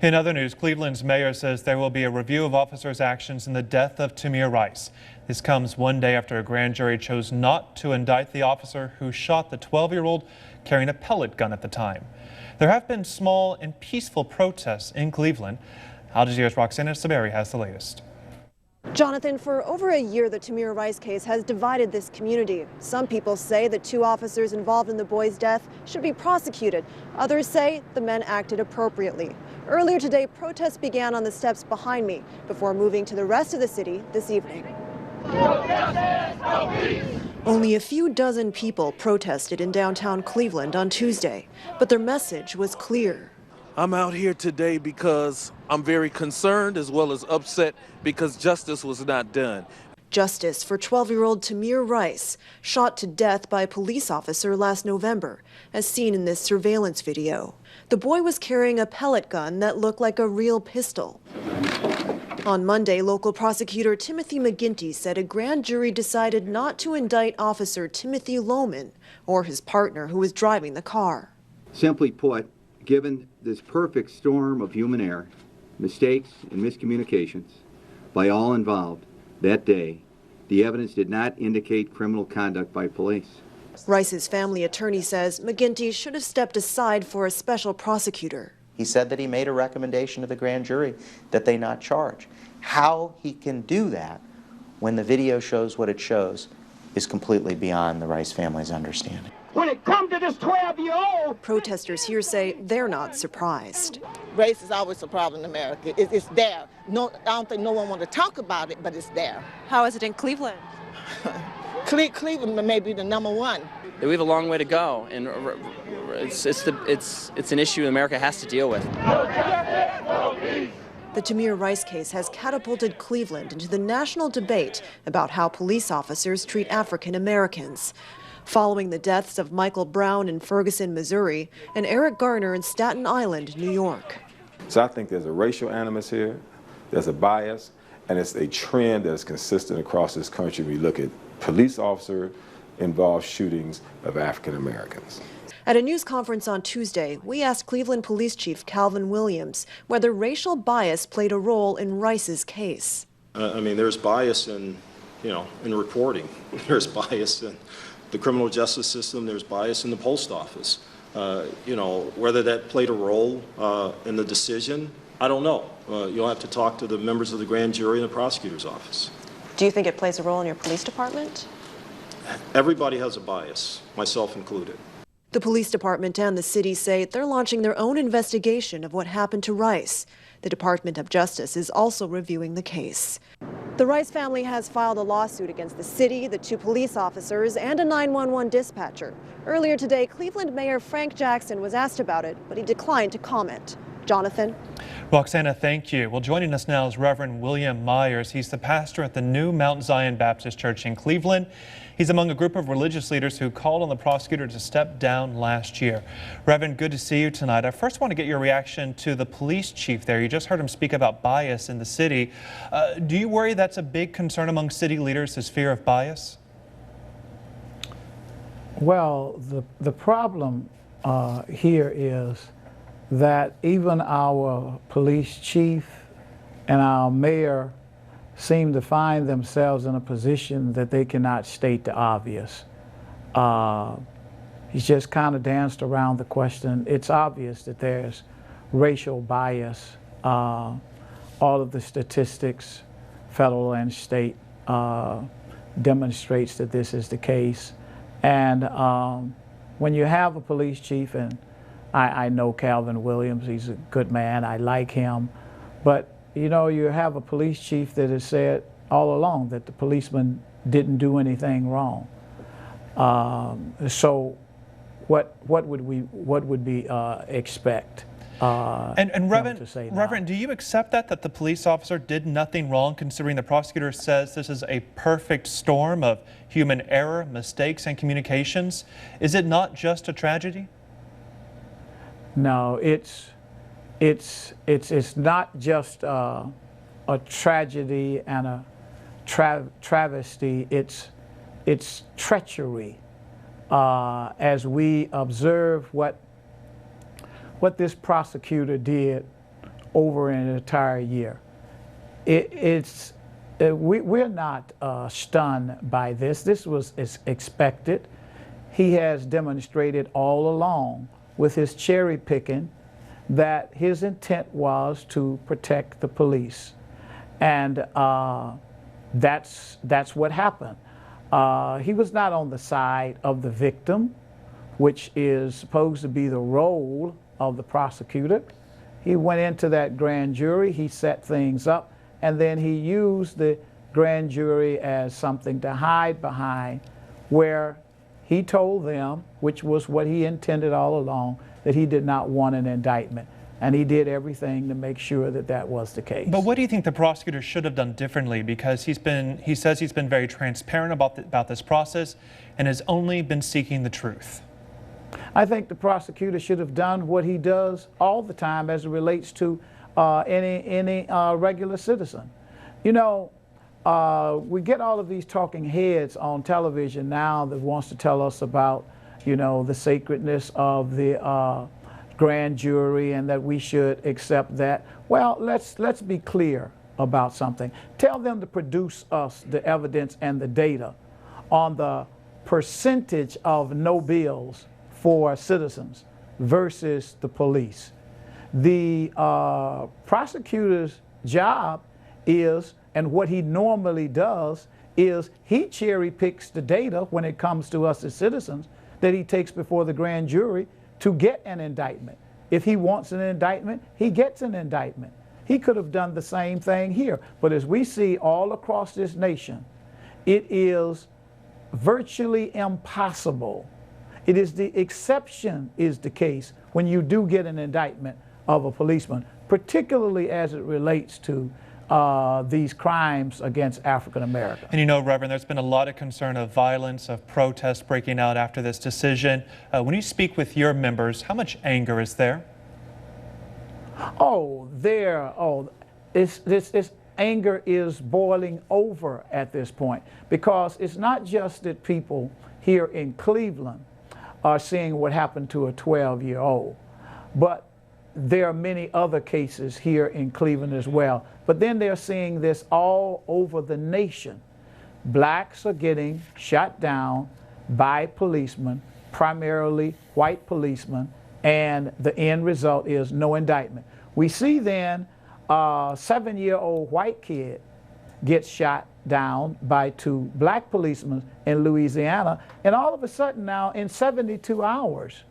In other news, Cleveland's mayor says there will be a review of officers' actions in the death of Tamir Rice. This comes one day after a grand jury chose not to indict the officer who shot the 12-year-old carrying a pellet gun at the time. There have been small and peaceful protests in Cleveland. Al Jazeera's Roxana Saberi has the latest. Jonathan, for over a year, the Tamir Rice case has divided this community. Some people say the two officers involved in the boy's death should be prosecuted. Others say the men acted appropriately. Earlier today, protests began on the steps behind me before moving to the rest of the city this evening. Only a few dozen people protested in downtown Cleveland on Tuesday, but their message was clear. I'm out here today because I'm very concerned as well as upset because justice was not done. Justice for 12-year-old Tamir Rice, shot to death by a police officer last November, as seen in this surveillance video. The boy was carrying a pellet gun that looked like a real pistol. On Monday, local prosecutor Timothy McGinty said a grand jury decided not to indict Officer Timothy Lohman or his partner who was driving the car. Simply put, given this perfect storm of human error, mistakes, and miscommunications by all involved that day, the evidence did not indicate criminal conduct by police. Rice's family attorney says McGinty should have stepped aside for a special prosecutor. He said that he made a recommendation to the grand jury that they not charge. How he can do that when the video shows what it shows is completely beyond the Rice family's understanding. When it comes to this 12-year-old... Protesters here say they're not surprised. Race is always a problem in America. It's there. No, I don't think no one wants to talk about it, but it's there. How is it in Cleveland? Cleveland may be the #1. We have a long way to go, and it's an issue America has to deal with. The Tamir Rice case has catapulted Cleveland into the national debate about how police officers treat African Americans. Following the deaths of Michael Brown in Ferguson, Missouri, and Eric Garner in Staten Island, New York. So I think there's a racial animus here, there's a bias, and it's a trend that's consistent across this country. We look at police officer-involved shootings of African Americans. At a news conference on Tuesday, we asked Cleveland Police Chief Calvin Williams whether racial bias played a role in Rice's case. I mean, there's bias in reporting. There's bias in the criminal justice system. There's bias in the post office. Whether that played a role in the decision, I don't know. You'll have to talk to the members of the grand jury and the prosecutor's office. Do you think it plays a role in your police department? Everybody has a bias, myself included. The police department and the city say they're launching their own investigation of what happened to Rice. The Department of Justice is also reviewing the case. The Rice family has filed a lawsuit against the city, the two police officers, and a 911 dispatcher. Earlier today, Cleveland Mayor Frank Jackson was asked about it, but he declined to comment. Jonathan? Roxana, thank you. Well, joining us now is Reverend William Myers. He's the pastor at the new Mount Zion Baptist Church in Cleveland. He's among a group of religious leaders who called on the prosecutor to step down last year. Reverend, good to see you tonight. I first want to get your reaction to the police chief there. You just heard him speak about bias in the city. Do you worry that's a big concern among city leaders, this fear of bias? Well, the problem here is that even our police chief and our mayor seem to find themselves in a position that they cannot state the obvious. He's just kind of danced around the question. It's obvious that there's racial bias. All of the statistics, federal and state, demonstrates that this is the case. And when you have a police chief, and I know Calvin Williams, he's a good man, I like him, but you have a police chief that has said all along that the policeman didn't do anything wrong. So what would we expect? And Reverend, do you accept that the police officer did nothing wrong, considering the prosecutor says this is a perfect storm of human error, mistakes, and communications? Is it not just a tragedy? No, it's not just a tragedy and a travesty. It's treachery. As we observe what this prosecutor did over an entire year. We're not stunned by this. This was expected. He has demonstrated all along with his cherry picking that his intent was to protect the police. And that's what happened. He was not on the side of the victim, which is supposed to be the role of the prosecutor. He went into that grand jury, he set things up, and then he used the grand jury as something to hide behind, where he told them, which was what he intended all along, that he did not want an indictment. And he did everything to make sure that that was the case. But what do you think the prosecutor should have done differently? Because he says he's been very transparent about this process and has only been seeking the truth. I think the prosecutor should have done what he does all the time as it relates to any regular citizen. You know, we get all of these talking heads on television now that wants to tell us about, you know, the sacredness of the grand jury and that we should accept that. Well, let's be clear about something. Tell them to produce us the evidence and the data on the percentage of no bills for citizens versus the police. The prosecutor's job is, and what he normally does, is he cherry picks the data when it comes to us as citizens that he takes before the grand jury to get an indictment. If he wants an indictment, he gets an indictment. He could have done the same thing here. But as we see all across this nation, it is virtually impossible. It is the exception is the case when you do get an indictment of a policeman, particularly as it relates to these crimes against African Americans. And you know, Reverend, there's been a lot of concern of violence, of protests breaking out after this decision. When you speak with your members, how much anger is there? This anger is boiling over at this point, because it's not just that people here in Cleveland are seeing what happened to a 12-year-old, but there are many other cases here in Cleveland as well. But then they're seeing this all over the nation. Blacks are getting shot down by policemen, primarily white policemen, and the end result is no indictment. We see then a 7-year-old white kid gets shot down by 2 black policemen in Louisiana, and all of a sudden now in 72 hours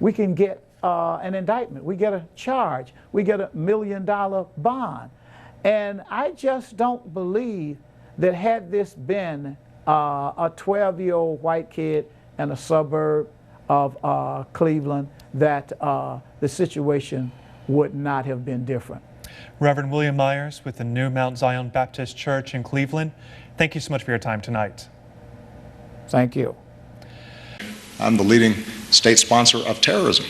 we can get an indictment, we get a charge, we get $1 million bond. And I just don't believe that had this been a 12-year-old white kid in a suburb of Cleveland, that the situation would not have been different. Reverend William Myers with the new Mount Zion Baptist Church in Cleveland, thank you so much for your time tonight. Thank you. I'm the leading state sponsor of terrorism.